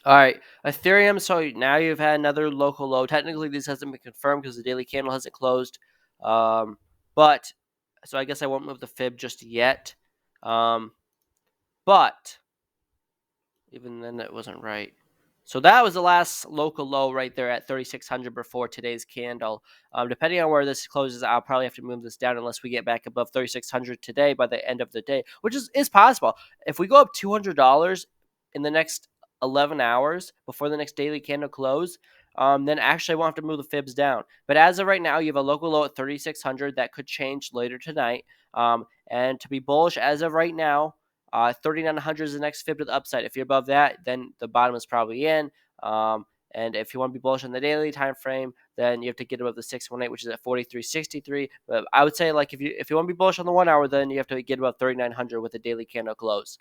All right, Ethereum. So now you've had another local low. Technically, this hasn't been confirmed because the daily candle hasn't closed. But so I guess I won't move the fib just yet. Um, but even then, it wasn't right. So that was the last local low right there at 3,600 before today's candle. Depending on where this closes, I'll probably have to move this down unless we get back above 3,600 today by the end of the day, which is possible. If we go up $200 in the next 11 hours before the next daily candle close, then actually I won't have to move the fibs down. But as of right now, you have a local low at 3,600 that could change later tonight. And to be bullish as of right now, 3,900 is the next fib to the upside. If you're above that, then the bottom is probably in. And if you want to be bullish on the daily time frame, then you have to get above the 618, which is at 43.63. But I would say, like, if you want to be bullish on the 1 hour, then you have to get above 3,900 with the daily candle close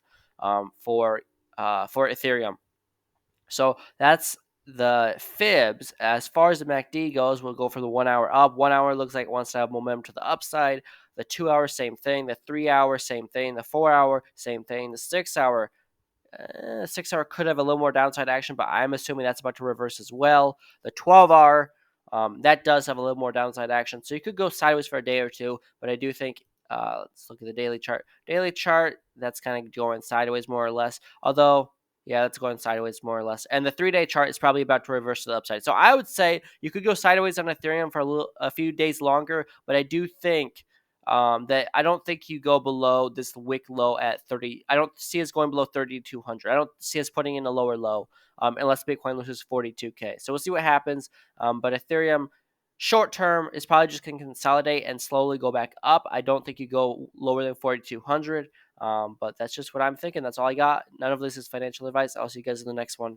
for Ethereum. So that's the fibs. As far as the MACD goes, we'll go for the 1 hour up. 1 hour looks like it wants to have momentum to the upside. The 2 hour, same thing. The 3 hour, same thing. The 4 hour, same thing. The 6 hour, 6 hour could have a little more downside action, but I'm assuming that's about to reverse as well. The 12 hour, that does have a little more downside action. So you could go sideways for a day or two, but I do think, let's look at the daily chart. Daily chart, that's kind of going sideways more or less. Although, yeah, that's going sideways more or less. And the 3 day chart is probably about to reverse to the upside. So I would say you could go sideways on Ethereum for a few days longer, but I do think that I don't think you go below this wick low at 30. I don't see us going below 3,200. I don't see us putting in a lower low unless Bitcoin loses 42K. So we'll see what happens. But Ethereum short term is probably just going to consolidate and slowly go back up. I don't think you go lower than 4,200. But that's just what I'm thinking. That's all I got. None of this is financial advice. I'll see you guys in the next one.